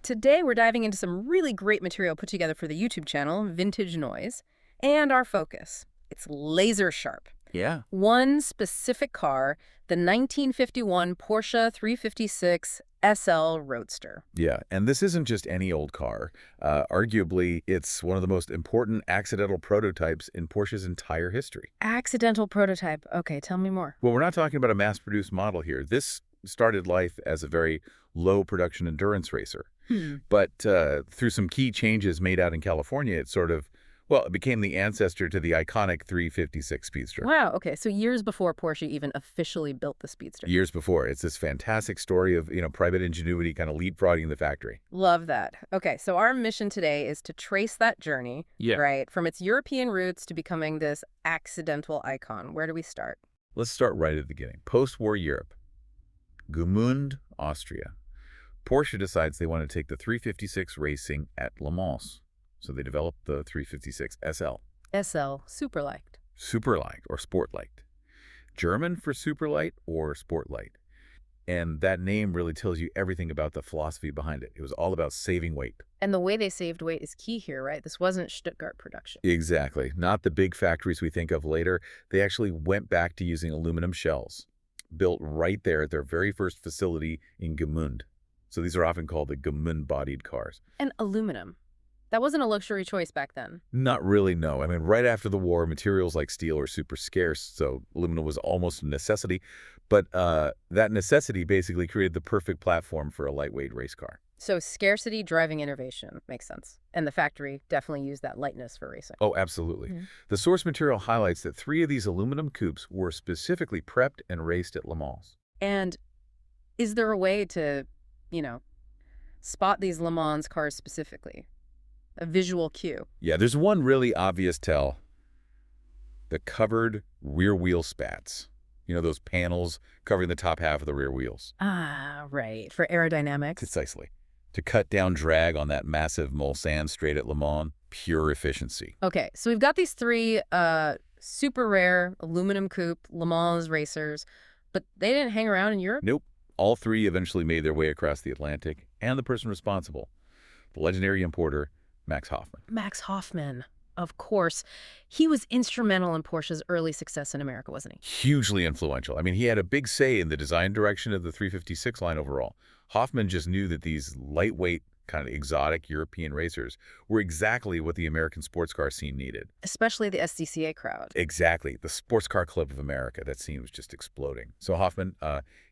Today we're diving into some really great material put together for the YouTube channel, Vintage Noise, and our focus. It's laser sharp. Yeah. One specific car, the 1951 Porsche 356 SL Roadster. Yeah, and this isn't just any old car. Arguably, it's one of the most important accidental prototypes in Porsche's entire history. Accidental prototype. Okay, tell me more. Well, we're not talking about a mass-produced model here. This started life as a very low-production endurance racer. But through some key changes made out in California, it became the ancestor to the iconic 356 Speedster. Wow, okay, so years before Porsche even officially built the Speedster. Years before. It's this fantastic story of, private ingenuity kind of leapfrogging the factory. Love that. Okay, so our mission today is to trace that journey, right, from its European roots to becoming this accidental icon. Where do we start? Let's start right at the beginning. Post-war Europe. Gmünd, Austria. Porsche decides they want to take the 356 racing at Le Mans. So they developed the 356 SL. SL, Super Leicht. Super Leicht or Sport Leicht. German for Super Light or Sport Light. And that name really tells you everything about the philosophy behind it. It was all about saving weight. And the way they saved weight is key here, right? This wasn't Stuttgart production. Exactly. Not the big factories we think of later. They actually went back to using aluminum shells, built right there at their very first facility in Gmund. So these are often called the Aluminum-bodied cars. And aluminum. That wasn't a luxury choice back then. Not really, no. I mean, right after the war, materials like steel were super scarce, so aluminum was almost a necessity. But that necessity basically created the perfect platform for a lightweight race car. So scarcity driving innovation makes sense. And the factory definitely used that lightness for racing. Oh, absolutely. The source material highlights that 3 of these aluminum coupes were specifically prepped and raced at Le Mans. And is there a way to, spot these Le Mans cars specifically? A visual cue. Yeah, there's one really obvious tell. The covered rear wheel spats. Those panels covering the top half of the rear wheels. Ah, right. For aerodynamics. Precisely. To cut down drag on that massive Mulsanne straight at Le Mans, pure efficiency. Okay, so we've got these 3 super rare aluminum coupe Le Mans racers, but they didn't hang around in Europe? Nope. All 3 eventually made their way across the Atlantic, and the person responsible, the legendary importer, Max Hoffman. Max Hoffman, of course. He was instrumental in Porsche's early success in America, wasn't he? Hugely influential. I mean, he had a big say in the design direction of the 356 line overall. Hoffman just knew that these lightweight, kind of exotic European racers were exactly what the American sports car scene needed. Especially the SCCA crowd. Exactly. The Sports Car Club of America. That scene was just exploding. So Hoffman,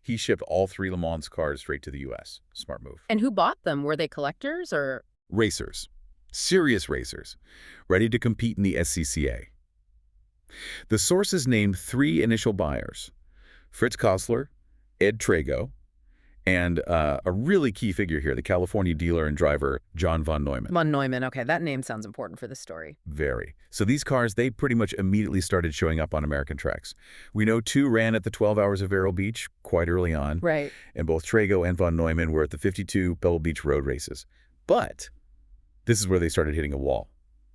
he shipped all 3 Le Mans cars straight to the U.S. Smart move. And who bought them? Were they collectors or? Racers. Serious racers. Ready to compete in the SCCA. The sources named 3 initial buyers. Fritz Kostler, Ed Trago, and a really key figure here, the California dealer and driver, John von Neumann. Von Neumann, okay, that name sounds important for this story. Very. So these cars, they pretty much immediately started showing up on American tracks. We know 2 ran at the 12 Hours of Vero Beach quite early on. Right. And both Trago and von Neumann were at the 52 Pebble Beach road races. But this is where they started hitting a wall,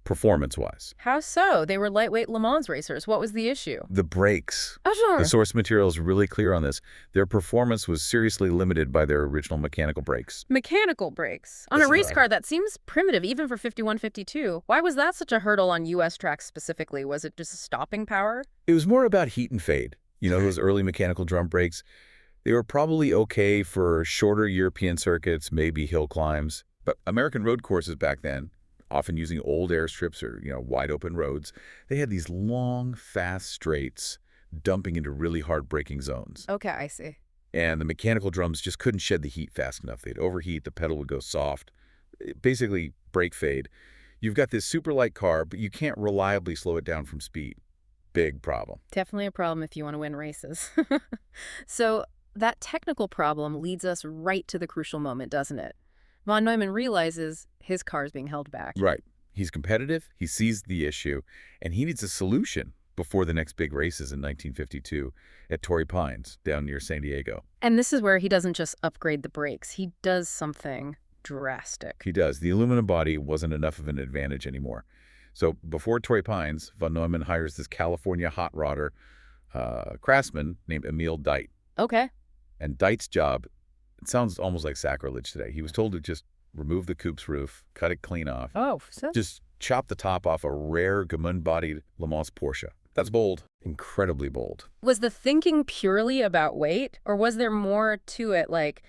performance-wise. How so? They were lightweight Le Mans racers. What was the issue? The brakes. Oh, sure. The source material is really clear on this. Their performance was seriously limited by their original mechanical brakes. Mechanical brakes. On a race car, that seems primitive, even for 51, 52. Why was that such a hurdle on U.S. tracks specifically? Was it just stopping power? It was more about heat and fade. Those early mechanical drum brakes, they were probably okay for shorter European circuits, maybe hill climbs. But American road courses back then, often using old airstrips or, wide open roads, they had these long, fast straights dumping into really hard braking zones. Okay, I see. And the mechanical drums just couldn't shed the heat fast enough. They'd overheat, the pedal would go soft. Basically, brake fade. You've got this super light car, but you can't reliably slow it down from speed. Big problem. Definitely a problem if you want to win races. So that technical problem leads us right to the crucial moment, doesn't it? Von Neumann realizes his car is being held back. Right. He's competitive, he sees the issue, and he needs a solution before the next big races in 1952 at Torrey Pines, down near San Diego. And this is where he doesn't just upgrade the brakes. He does something drastic. He does. The aluminum body wasn't enough of an advantage anymore. So before Torrey Pines, von Neumann hires this California hot rodder craftsman named Emil Deit. Okay. And Deit's job, it sounds almost like sacrilege today. He was told to just remove the coupe's roof, cut it clean off. Oh, so Just chop the top off a rare Gmünd-bodied Le Mans Porsche. That's bold. Incredibly bold. was the thinking purely about weight, or was there more to it, like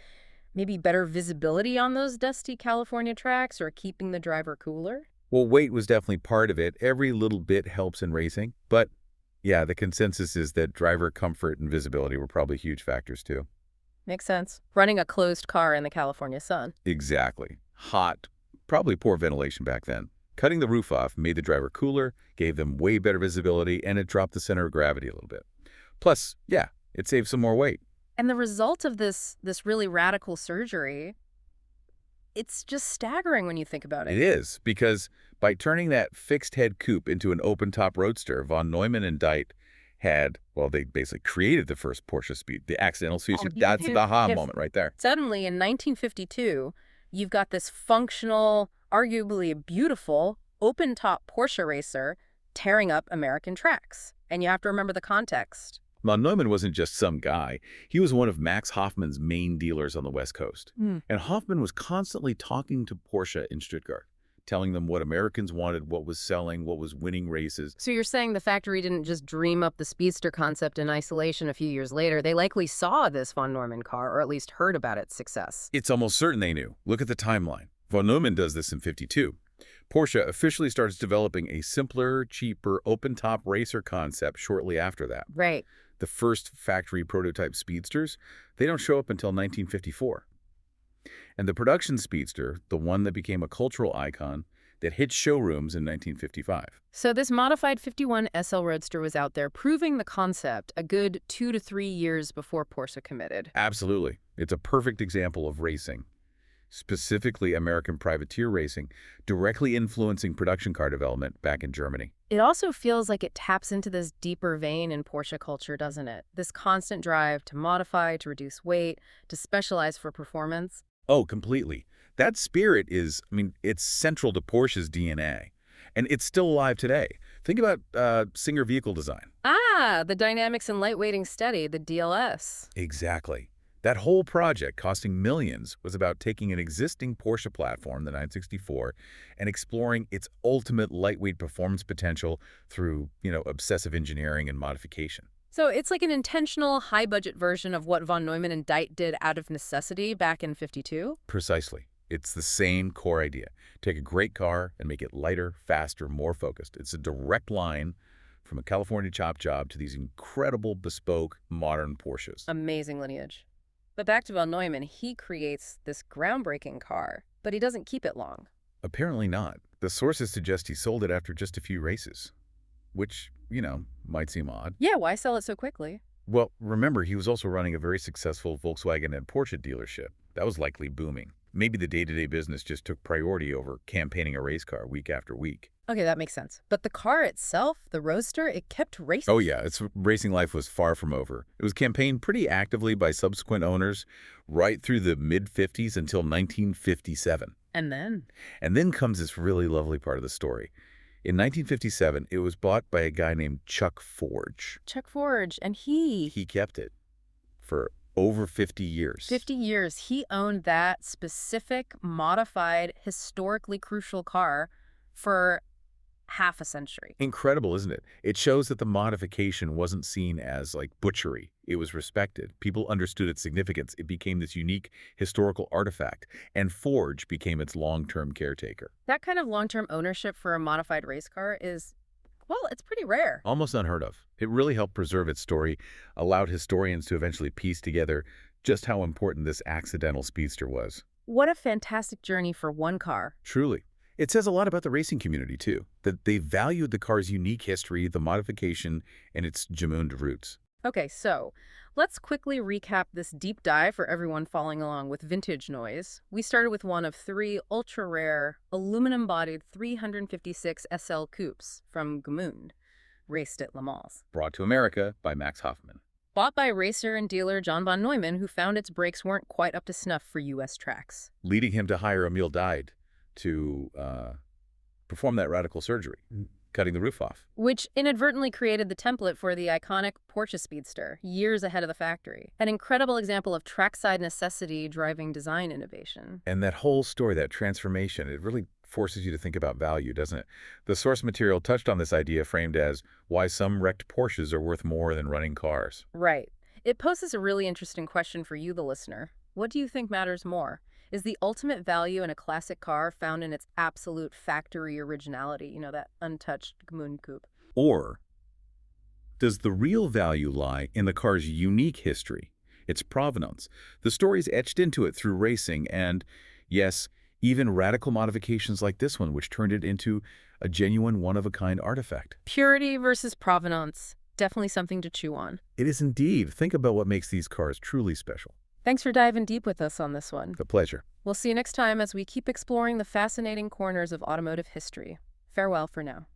maybe better visibility on those dusty California tracks or keeping the driver cooler? Well, weight was definitely part of it. Every little bit helps in racing. But yeah, the consensus is that driver comfort and visibility were probably huge factors too. Makes sense. Running a closed car in the California sun. Exactly. Hot, probably poor ventilation back then. Cutting the roof off made the driver cooler, gave them way better visibility, and it dropped the center of gravity a little bit. Plus, yeah, it saved some more weight. And the result of this really radical surgery, it's just staggering when you think about It it. is, because by turning that fixed-head coupe into an open-top roadster, von Neumann and Deit had, well, they basically created the first Porsche speed, the accidental speedster. That's the aha moment right there. Suddenly, in 1952, you've got this functional, arguably beautiful, open-top Porsche racer tearing up American tracks. And you have to remember the context. Von Neumann wasn't just some guy. He was one of Max Hoffmann's main dealers on the West Coast. And Hoffmann was constantly talking to Porsche in Stuttgart, telling them what Americans wanted, what was selling, what was winning races. So you're saying the factory didn't just dream up the speedster concept in isolation a few years later. They likely saw this von Neumann car, or at least heard about its success. It's almost certain they knew. Look at the timeline. Von Neumann does this in '52. Porsche officially starts developing a simpler, cheaper, open-top racer concept shortly after that. Right. The first factory prototype speedsters, they don't show up until 1954. And the production speedster, the one that became a cultural icon, that hit showrooms in 1955. So this modified 51 SL Roadster was out there proving the concept a good 2 to 3 years before Porsche committed. Absolutely. It's a perfect example of racing, specifically American privateer racing, directly influencing production car development back in Germany. It also feels like it taps into this deeper vein in Porsche culture, doesn't it? This constant drive to modify, to reduce weight, to specialize for performance. Oh, completely. That spirit is, it's central to Porsche's DNA. And it's still alive today. Think about Singer vehicle design. Ah, the dynamics and lightweighting study, the DLS. Exactly. That whole project, costing millions, was about taking an existing Porsche platform, the 964, and exploring its ultimate lightweight performance potential through, obsessive engineering and modification. So it's like an intentional, high-budget version of what von Neumann and Deit did out of necessity back in '52? Precisely. It's the same core idea. Take a great car and make it lighter, faster, more focused. It's a direct line from a California chop job to these incredible, bespoke, modern Porsches. Amazing lineage. But back to von Neumann, he creates this groundbreaking car, but he doesn't keep it long. Apparently not. The sources suggest he sold it after just a few races, which, might seem odd. Yeah, why sell it so quickly? Well, remember, he was also running a very successful Volkswagen and Porsche dealership. That was likely booming. Maybe the day-to-day business just took priority over campaigning a race car week after week. Okay, that makes sense. But the car itself, the Roadster, it kept racing. Oh yeah, its racing life was far from over. It was campaigned pretty actively by subsequent owners right through the mid-50s until 1957. And then? And then comes this really lovely part of the story. In 1957, it was bought by a guy named Chuck Forge. Chuck Forge, and he kept it for over 50 years. 50 years. He owned that specific, modified, historically crucial car for half a century. Incredible, isn't it? It shows that the modification wasn't seen as like butchery. It was respected. People understood its significance. It became this unique historical artifact, and Forge became its long-term caretaker. That kind of long-term ownership for a modified race car is, well, it's pretty rare. Almost unheard of. It really helped preserve its story, allowed historians to eventually piece together just how important this accidental speedster was. What a fantastic journey for one car. Truly. It says a lot about the racing community, too, that they valued the car's unique history, the modification, and its Gmund roots. Okay, so let's quickly recap this deep dive for everyone following along with vintage noise. We started with one of 3 ultra-rare aluminum-bodied 356 SL coupes from Gmund, raced at Le Mans. Brought to America by Max Hoffmann. Bought by racer and dealer John von Neumann, who found its brakes weren't quite up to snuff for U.S. tracks. Leading him to hire Emil Deit to perform that radical surgery. cutting the roof off. which inadvertently created the template for the iconic Porsche Speedster, years ahead of the factory. An incredible example of trackside necessity driving design innovation. And that whole story, that transformation, it really forces you to think about value, doesn't it? The source material touched on this idea framed as why some wrecked Porsches are worth more than running cars. Right. It poses a really interesting question for you, the listener. What do you think matters more? Is the ultimate value in a classic car found in its absolute factory originality, that untouched Gmund coupe? Or does the real value lie in the car's unique history, its provenance, the stories etched into it through racing, and, yes, even radical modifications like this one, which turned it into a genuine one-of-a-kind artifact? Purity versus provenance. Definitely something to chew on. It is indeed. Think about what makes these cars truly special. Thanks for diving deep with us on this one. A pleasure. We'll see you next time as we keep exploring the fascinating corners of automotive history. Farewell for now.